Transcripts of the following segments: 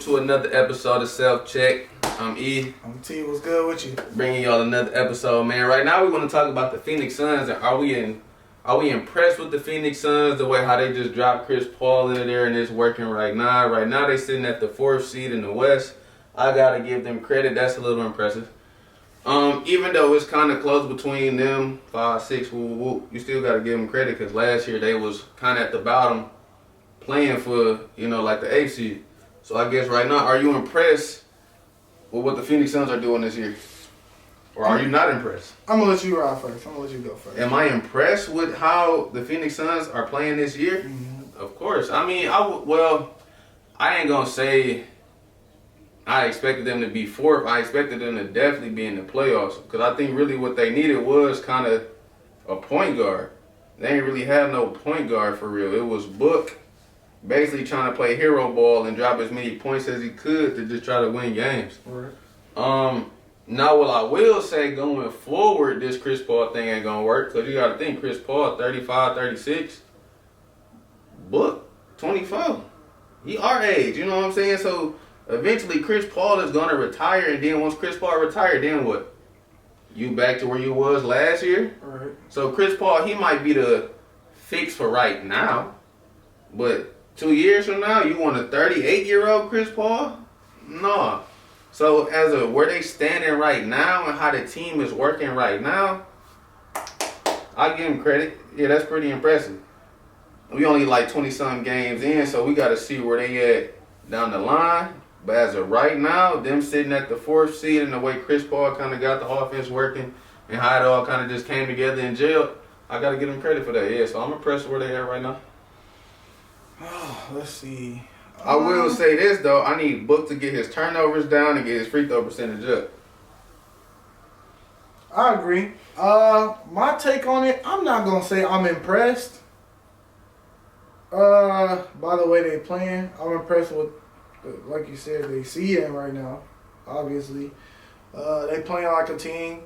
To another episode of Self Check. I'm E. I'm T. What's good with you? Bringing y'all another episode, man. Right now we want to talk about the Phoenix Suns and are we impressed with the Phoenix Suns, the way how they just dropped Chris Paul into there and it's working right now. Right now they sitting at the 4th seed in the West. I gotta give them credit. That's a little impressive. Even though it's kind of close between them, 5, 6, you still gotta give them credit because last year they was kind of at the bottom, playing for like the 8th seed. So I guess right now, are you impressed with what the Phoenix Suns are doing this year? Or are you not impressed? I'm going to let you ride first. I'm going to let you go first. Am I impressed with how the Phoenix Suns are playing this year? Mm-hmm. Of course. I mean, I ain't going to say I expected them to be 4th. I expected them to definitely be in the playoffs. Because I think really what they needed was kind of a point guard. They ain't really have no point guard for real. It was Book basically trying to play hero ball and drop as many points as he could to just try to win games. Right. Now, what I will say going forward, this Chris Paul thing ain't going to work because you got to think Chris Paul, 35, 36, Book, 24. He our age, you know what I'm saying? So, eventually Chris Paul is going to retire, and then once Chris Paul retired, then what? You back to where you was last year? Right. So, Chris Paul, he might be the fix for right now, but 2 years from now, you want a 38-year-old Chris Paul? No. So where they standing right now and how the team is working right now, I give them credit. Yeah, that's pretty impressive. We only like 20-something games in, so we got to see where they at down the line. But as of right now, them sitting at the 4th seed and the way Chris Paul kind of got the offense working and how it all kind of just came together and gelled, I got to give them credit for that. Yeah, so I'm impressed with where they at right now. Oh, let's see. I will say this, though. I need Book to get his turnovers down and get his free throw percentage up. I agree. My take on it, I'm not going to say I'm impressed. By the way they playing. I'm impressed with, like you said, they see it right now, obviously. They playing like a team.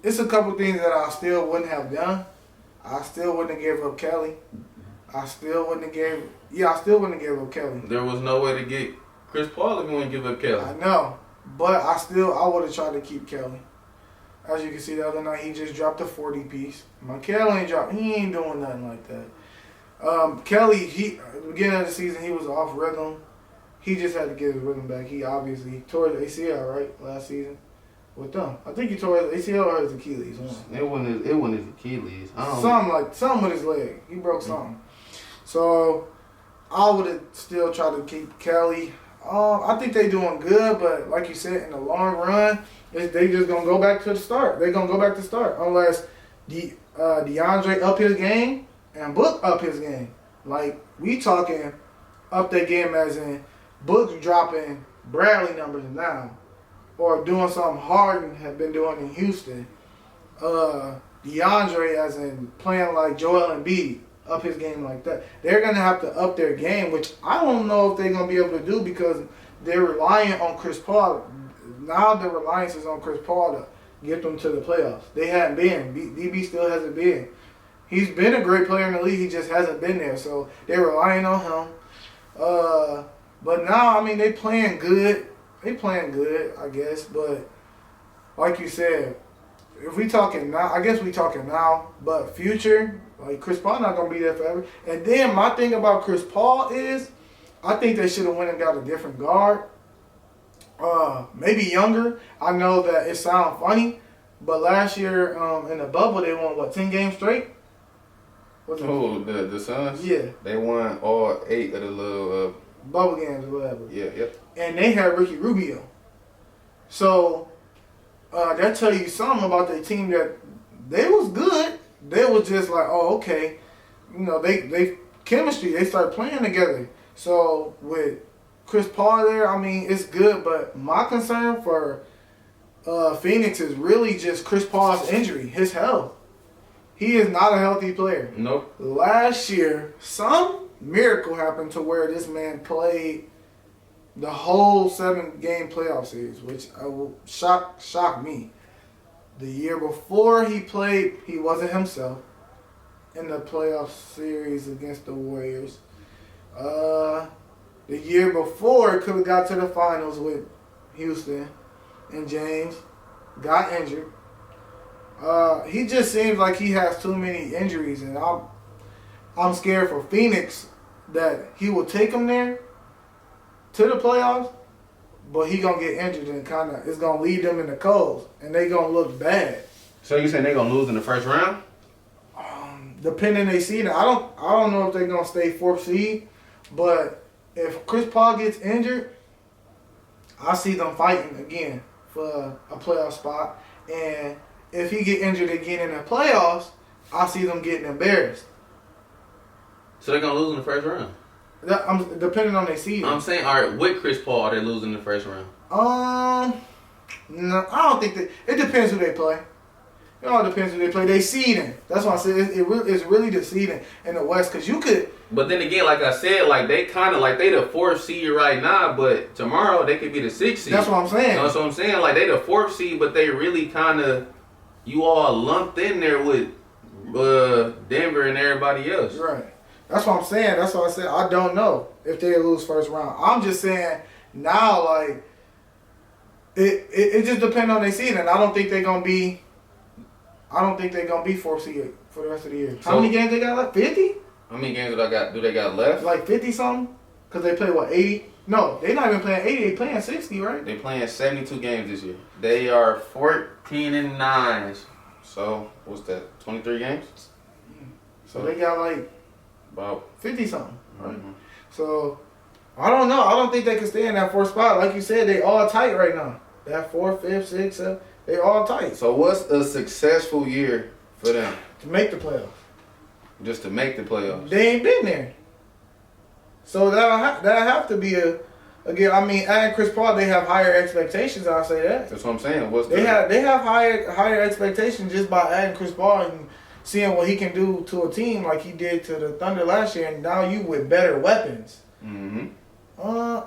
It's a couple things that I still wouldn't have done. I still wouldn't have given up Kelly. I still wouldn't have gave up Kelly. There was no way to get Chris Paul if you wouldn't give up Kelly. I know, but I would have tried to keep Kelly. As you can see the other night, he just dropped a 40 piece. Kelly he ain't doing nothing like that. Kelly, at the beginning of the season, he was off rhythm. He just had to get his rhythm back. He obviously tore his ACL, right, last season. With them, I think he tore his ACL or his Achilles. It wasn't his Achilles. Something with his leg. He broke something. So I would have still tried to keep Kelly. I think they doing good, but like you said, in the long run, they just gonna go back to the start. They gonna go back to start unless DeAndre up his game and Book up his game. Like we talking up their game as in Book's dropping Bradley numbers now. Or doing something Harden had been doing in Houston. DeAndre, as in playing like Joel Embiid, up his game like that. They're going to have to up their game, which I don't know if they're going to be able to do because they're relying on Chris Paul. Now the reliance is on Chris Paul to get them to the playoffs. They hadn't been. DB still hasn't been. He's been a great player in the league. He just hasn't been there. So they're relying on him. But now, I mean, they playing good. They playing good, I guess, but like you said, if we talking now, I guess we talking now, but future, like Chris Paul not gonna be there forever. And then my thing about Chris Paul is, I think they should have went and got a different guard, maybe younger. I know that it sounds funny, but last year in the bubble they won 10 games straight. The Suns? Yeah, they won all 8 of the little bubble games or whatever. Yeah, yep. And they had Ricky Rubio. So that tell you something about their team that they was good. They was just like, oh, okay. They chemistry, they started playing together. So with Chris Paul there, I mean, it's good, but my concern for Phoenix is really just Chris Paul's injury, his health. He is not a healthy player. the whole 7-game playoff series, which will shock me. The year before he played, he wasn't himself in the playoff series against the Warriors. The year before, could have got to the finals with Houston, and James got injured. He just seems like he has too many injuries, and I'm scared for Phoenix that he will take them there to the playoffs, but he gonna get injured and kind of it's gonna lead them in the cold, and they gonna look bad. So you saying they gonna lose in the first round? Depending they seed, I don't know if they're gonna stay 4th seed, but if Chris Paul gets injured, I see them fighting again for a playoff spot, and if he get injured again in the playoffs, I see them getting embarrassed. So they're gonna lose in the first round? Depending on their seed. I'm saying, all right, with Chris Paul, are they losing in the first round? No, I don't think that. It depends who they play. It all depends who they play. They seeding. That's why I said it's really the seeding in the West, because you could. But then again, like I said, like they kind of like they the 4th seed right now, but tomorrow they could be the 6th seed. That's what I'm saying. That's what I'm saying. Like they the 4th seed, but they really kind of you all lumped in there with Denver and everybody else. Right. That's what I'm saying. That's why I said I don't know if they lose first round. I'm just saying now, like it just depends on their seed, and I don't think they're gonna be 4th seed for the rest of the year. So, how many games they got left? 50? How many games do they got left? Like 50 something? Because they play what, 80? No, they're not even playing 80. They playing 60, right? They playing 72 games this year. They are 14-9. So what's that? 23 games. So they got like about 50 something, right? Mm-hmm. So I don't know. I don't think they can stay in that 4th spot. Like you said, they all tight right now. That 4th, 5th, 6th, 7th, they all tight. So what's a successful year for them? To make the playoffs. Just to make the playoffs. They ain't been there. So that'll have to be again. I mean, adding Chris Paul, they have higher expectations. I'll say that. That's what I'm saying. They have higher expectations just by adding Chris Paul and seeing what he can do to a team like he did to the Thunder last year, and now you with better weapons. Mm-hmm.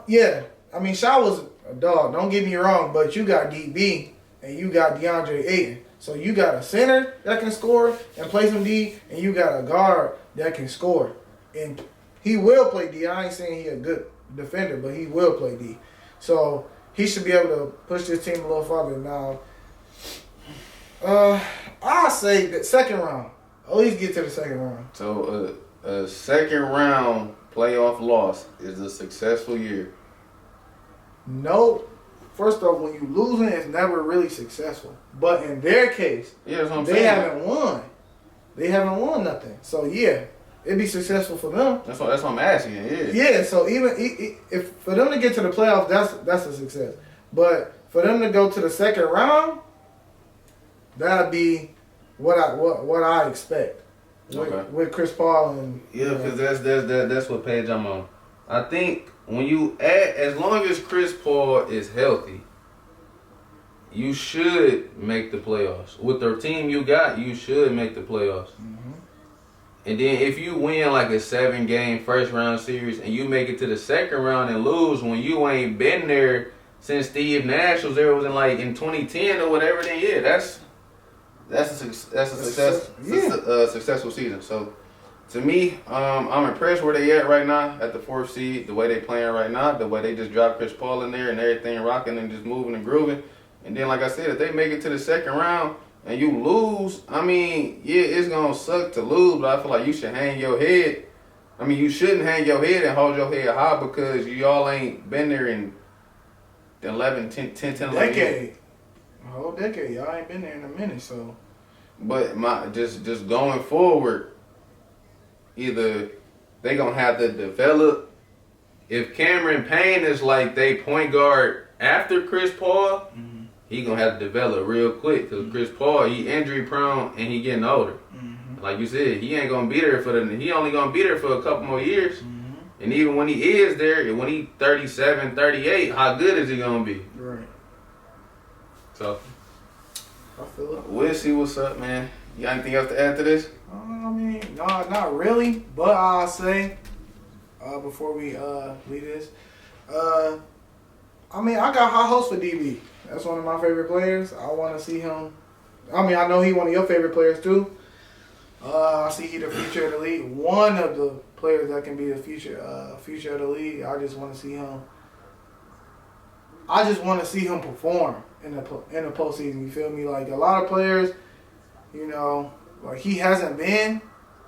Yeah. I mean, Shaw was a dog. Don't get me wrong, but you got D.E and you got DeAndre Ayton. So you got a center that can score and play some D, and you got a guard that can score. And he will play D. I ain't saying he a good defender, but he will play D. So he should be able to push this team a little farther. Now, I say that second round. At least get to the second round. So a second round playoff loss is a successful year. No. First off, when you losing, it's never really successful. But in their case, Yeah, that's what I'm they saying. haven't won. They haven't won nothing. So yeah, it'd be successful for them. That's what I'm asking. Yeah. Yeah. So even if for them to get to the playoffs, that's a success. But for them to go to the second round, that'd be what I expect with Chris Paul and Yeah, because that's what page I'm on. I think when you add, as long as Chris Paul is healthy, you should make the playoffs. With the team you got, you should make the playoffs. Mm-hmm. And then if you win like a 7-game first round series and you make it to the second round and lose when you ain't been there since Steve Nash was there, it was in 2010 or whatever, then yeah, that's a successful season. So to me, I'm impressed where they at right now at the 4th seed, the way they playing right now, the way they just dropped Chris Paul in there and everything rocking and just moving and grooving. And then, like I said, if they make it to the second round and you lose, I mean, yeah, it's going to suck to lose, but I feel like you should hang your head. I mean, you shouldn't hang your head and hold your head high because y'all ain't been there in 10, 11 decade. years. A whole decade. Y'all ain't been there in a minute, so. But just going forward, either they going to have to develop. If Cameron Payne is like they point guard after Chris Paul, he going to have to develop real quick because Chris Paul, he injury prone and he getting older. Like you said, he ain't going to be there he only going to be there for a couple more years. And even when he is there, when he 37, 38, how good is he going to be? Right. So, I feel it. we'll see what's up, man. You got anything else to add to this? I mean, no, not really. But I'll say, before we leave this, I mean, I got high hopes for DB. That's one of my favorite players. I want to see him. I mean, I know he one of your favorite players too. I see he the future of the league. One of the players that can be the future of the league. I just want to see him. I just want to see him perform in the postseason. You feel me? Like a lot of players, you know, like he hasn't been,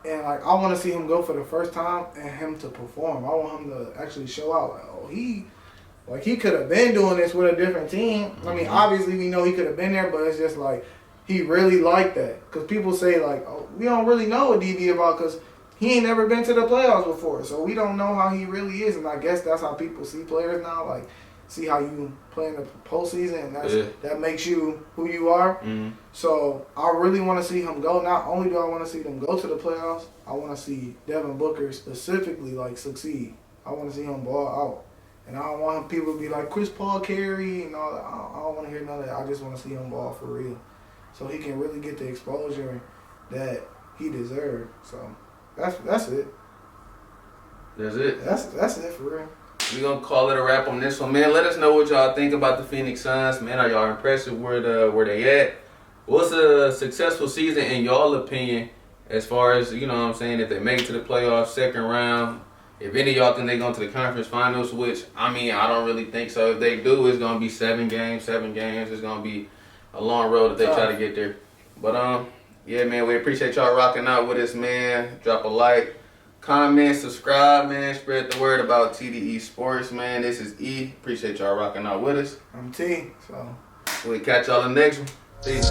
and like I want to see him go for the first time and him to perform. I want him to actually show out. Like, oh, he could have been doing this with a different team. I mean, obviously we know he could have been there, but it's just like he really liked that. Because people say like, oh, we don't really know what DB about because he ain't never been to the playoffs before, so we don't know how he really is. And I guess that's how people see players now. Like, see how you play in the postseason, and that makes you who you are. Mm-hmm. So I really want to see him go. Not only do I want to see them go to the playoffs, I want to see Devin Booker specifically like succeed. I want to see him ball out. And I don't want people to be like Chris Paul carry and all that. I don't want to hear none of that. I just want to see him ball for real, so he can really get the exposure that he deserved. So that's it. That's it. That's it for real. We're going to call it a wrap on this one, man. Let us know what y'all think about the Phoenix Suns, man. Are y'all impressed with where they at? What's a successful season in y'all opinion as far as, you know what I'm saying, if they make it to the playoffs, second round? If any of y'all think they're going to the conference finals, which, I mean, I don't really think so. If they do, it's going to be 7 games. It's going to be a long road if they try to get there. But, yeah, man, we appreciate y'all rocking out with us, man. Drop a like, comment, subscribe, man. Spread the word about T.D.E Sports, man. This is E. Appreciate y'all rocking out with us. I'm T, so We'll catch y'all in the next one. Peace.